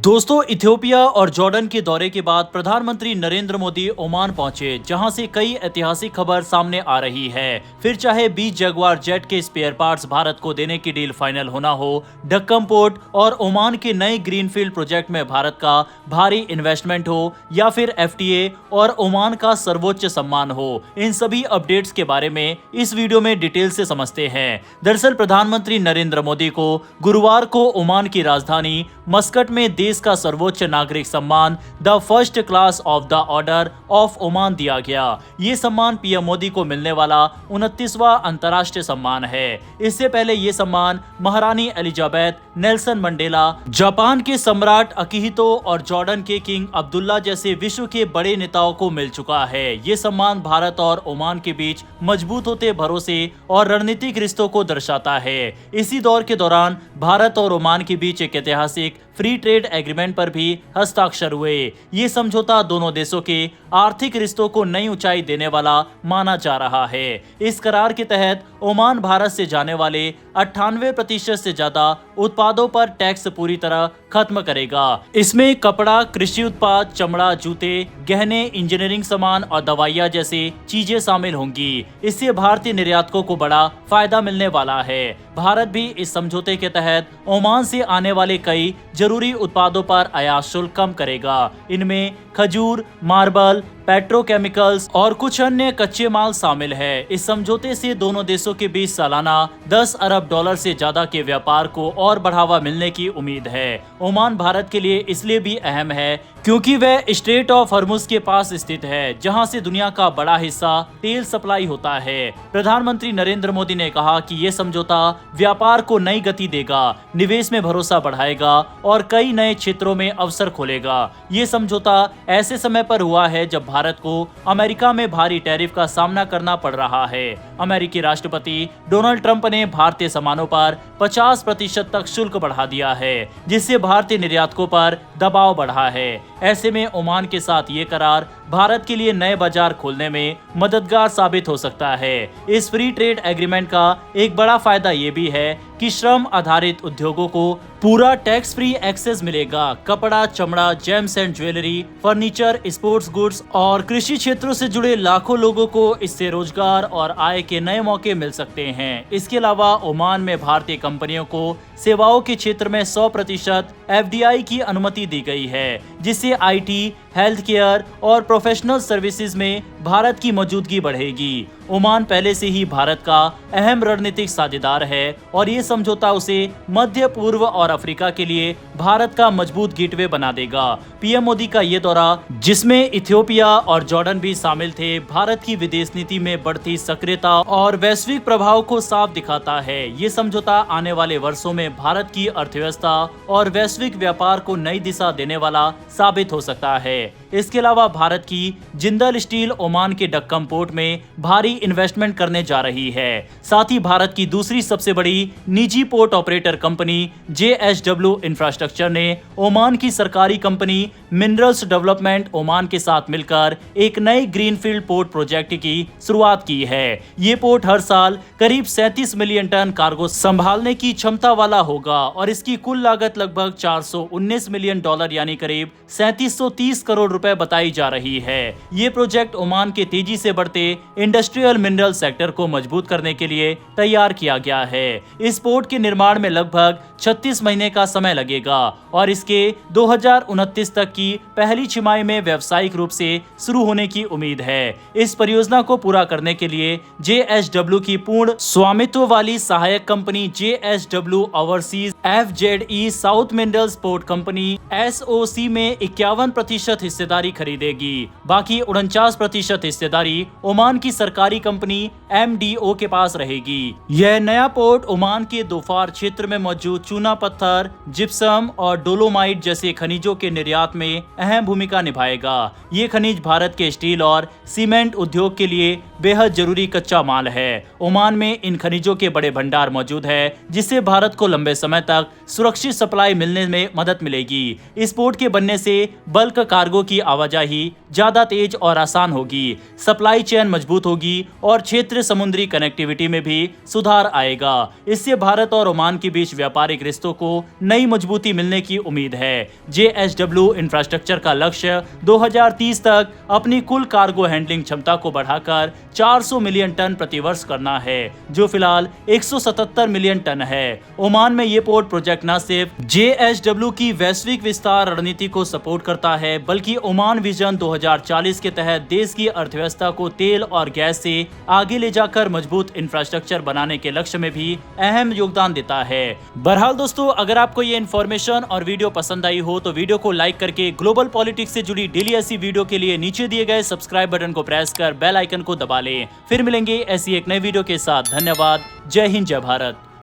दोस्तों, इथियोपिया और जॉर्डन के दौरे के बाद प्रधानमंत्री नरेंद्र मोदी ओमान पहुंचे, जहां से कई ऐतिहासिक खबर सामने आ रही है। फिर चाहे 20 जगुआर जेट के स्पेयर पार्ट्स भारत को देने की डील फाइनल होना हो, डक्कम पोर्ट और ओमान के नए ग्रीनफील्ड प्रोजेक्ट में भारत का भारी इन्वेस्टमेंट हो, या फिर FTA और ओमान का सर्वोच्च सम्मान हो, इन सभी अपडेट्स के बारे में इस वीडियो में डिटेल से समझते हैं। दरअसल प्रधानमंत्री नरेंद्र मोदी को गुरुवार को ओमान की राजधानी मस्कट में देश का सर्वोच्च नागरिक सम्मान the first class of the order of Oman दिया गया। ये सम्मान पीएम मोदी को मिलने वाला 29वां अंतर्राष्ट्रीय सम्मान है। इससे पहले ये सम्मान महारानी एलिजाबेथ, नेल्सन मंडेला, जापान के सम्राट अकिहितो और जॉर्डन के किंग अब्दुल्ला जैसे विश्व के बड़े नेताओं को मिल चुका है। ये सम्मान भारत और ओमान के बीच मजबूत होते भरोसे और रणनीतिक रिश्तों को दर्शाता है। इसी दौर के दौरान भारत और ओमान के बीच एक ऐतिहासिक फ्री ट्रेड एग्रीमेंट पर भी हस्ताक्षर हुए। ये समझौता दोनों देशों के आर्थिक रिश्तों को नई ऊंचाई देने वाला माना जा रहा है। इस करार के तहत ओमान भारत से जाने वाले 98% से ज्यादा उत्पादों पर टैक्स पूरी तरह खत्म करेगा। इसमें कपड़ा, कृषि उत्पाद, चमड़ा, जूते, गहने, इंजीनियरिंग सामान और दवाइयां जैसी चीजें शामिल होंगी। इससे भारतीय निर्यातकों को बड़ा फायदा मिलने वाला है। भारत भी इस समझौते के तहत ओमान से आने वाले कई जरूरी उत्पादों पर आयात शुल्क कम करेगा। इनमें खजूर, मार्बल, पेट्रोकेमिकल्स और कुछ अन्य कच्चे माल शामिल है। इस समझौते से दोनों देशों के बीच सालाना 10 अरब डॉलर से ज्यादा के व्यापार को और बढ़ावा मिलने की उम्मीद है। ओमान भारत के लिए इसलिए भी अहम है क्योंकि वह स्ट्रेट ऑफ हॉर्मुज के पास स्थित है, जहां से दुनिया का बड़ा हिस्सा तेल सप्लाई होता है। प्रधानमंत्री नरेंद्र मोदी ने कहा कि ये समझौता व्यापार को नई गति देगा, निवेश में भरोसा बढ़ाएगा और कई नए क्षेत्रों में अवसर खोलेगा। ये समझौता ऐसे समय पर हुआ है जब भारत को अमेरिका में भारी टैरिफ का सामना करना पड़ रहा है। अमेरिकी राष्ट्रपति डोनाल्ड ट्रंप ने भारतीय सामानों पर 50% तक शुल्क बढ़ा दिया है, जिससे भारतीय निर्यातकों पर दबाव बढ़ा है। ऐसे में ओमान के साथ ये करार भारत के लिए नए बाजार खोलने में मददगार साबित हो सकता है। इस फ्री ट्रेड एग्रीमेंट का एक बड़ा फायदा ये भी है कि श्रम आधारित उद्योगों को पूरा टैक्स फ्री एक्सेस मिलेगा। कपड़ा, चमड़ा, James and jewellery, furniture, sports goods और कृषि क्षेत्रों से जुड़े लाखों लोगों को इससे रोजगार और आय के नए मौके मिल सकते हैं। इसके अलावा ओमान में भारतीय कंपनियों को सेवाओं के क्षेत्र में 100% FDI की अनुमति दी गई है, जिससे IT, हेल्थ केयर और प्रोफेशनल सर्विसेज में भारत की मौजूदगी बढ़ेगी। ओमान पहले से ही भारत का अहम रणनीतिक साझेदार है और ये समझौता उसे मध्य पूर्व और अफ्रीका के लिए भारत का मजबूत गेटवे बना देगा। पीएम मोदी का ये दौरा, जिसमें इथियोपिया और जॉर्डन भी शामिल थे, भारत की विदेश नीति में बढ़ती सक्रियता और वैश्विक प्रभाव को साफ दिखाता है। ये समझौता आने वाले वर्षों में भारत की अर्थव्यवस्था और वैश्विक व्यापार को नई दिशा देने वाला साबित हो सकता है। इसके अलावा भारत की जिंदल स्टील ओमान के डक्कम पोर्ट में भारी इन्वेस्टमेंट करने जा रही है। साथ ही भारत की दूसरी सबसे बड़ी निजी port operator company JSW infrastructure ने ओमान की सरकारी कंपनी मिनरल्स डेवलपमेंट ओमान के साथ मिलकर एक नए ग्रीनफील्ड पोर्ट प्रोजेक्ट की शुरुआत की है। ये पोर्ट हर साल करीब 37 मिलियन टन कार्गो संभालने की क्षमता वाला होगा और इसकी कुल लागत लगभग 419 मिलियन डॉलर यानी करीब 3730 करोड़ रुपए बताई जा रही है। ये प्रोजेक्ट ओमान के तेजी से बढ़ते इंडस्ट्रियल मिनरल सेक्टर को मजबूत करने के लिए तैयार किया गया है। इस पोर्ट के निर्माण में लगभग 36 महीने का समय लगेगा और इसके 2029 तक की पहली छमाही में व्यावसायिक रूप से शुरू होने की उम्मीद है। इस परियोजना को पूरा करने के लिए JSW की पूर्ण स्वामित्व वाली सहायक company JSW overseas FZE south minerals port company SOC में 51% हिस्सेदारी खरीदेगी। बाकी 49% हिस्सेदारी ओमान की सरकारी कंपनी MDO के पास रहेगी। यह नया पोर्ट ओमान के दोफार क्षेत्र में मौजूद चूना पत्थर, जिप्सम और डोलोमाइट जैसे खनिजों के निर्यात में अहम भूमिका निभाएगा। ये खनिज भारत के स्टील और सीमेंट उद्योग के लिए बेहद जरूरी कच्चा माल है। ओमान में इन खनिजों के बड़े भंडार मौजूद है, जिससे भारत को लंबे समय तक सुरक्षित सप्लाई मिलने में मदद मिलेगी। इस पोर्ट के बनने से बल्क कार्गो की आवाजाही ज्यादा तेज और आसान होगी, सप्लाई चेन मजबूत होगी और क्षेत्रीय समुद्री कनेक्टिविटी में भी सुधार आएगा। इससे भारत और ओमान के बीच व्यापारिक रिश्तों को नई मजबूती मिलने की उम्मीद है। JSW इंफ्रास्ट्रक्चर का लक्ष्य 2030 तक अपनी कुल कार्गो हैंडलिंग क्षमता को बढ़ाकर 400 मिलियन टन प्रति वर्ष करना है, जो फिलहाल 177 मिलियन टन है। ओमान में ये पोर्ट प्रोजेक्ट न सिर्फ JSW की वैश्विक विस्तार रणनीति को सपोर्ट करता है, बल्कि ओमान विजन 2040 के तहत देश की अर्थव्यवस्था को तेल और गैस से आगे ले जाकर मजबूत इंफ्रास्ट्रक्चर बनाने के लक्ष्य में भी अहम योगदान देता है। बहरहाल दोस्तों, अगर आपको ये इन्फॉर्मेशन और वीडियो पसंद आई हो तो वीडियो को लाइक करके ग्लोबल पॉलिटिक्स से जुड़ी डेली ऐसी वीडियो के लिए नीचे दिए गए सब्सक्राइब बटन को प्रेस कर बेल आइकन को दबा लें। फिर मिलेंगे ऐसी एक नई वीडियो के साथ। धन्यवाद। जय हिंद, जय भारत।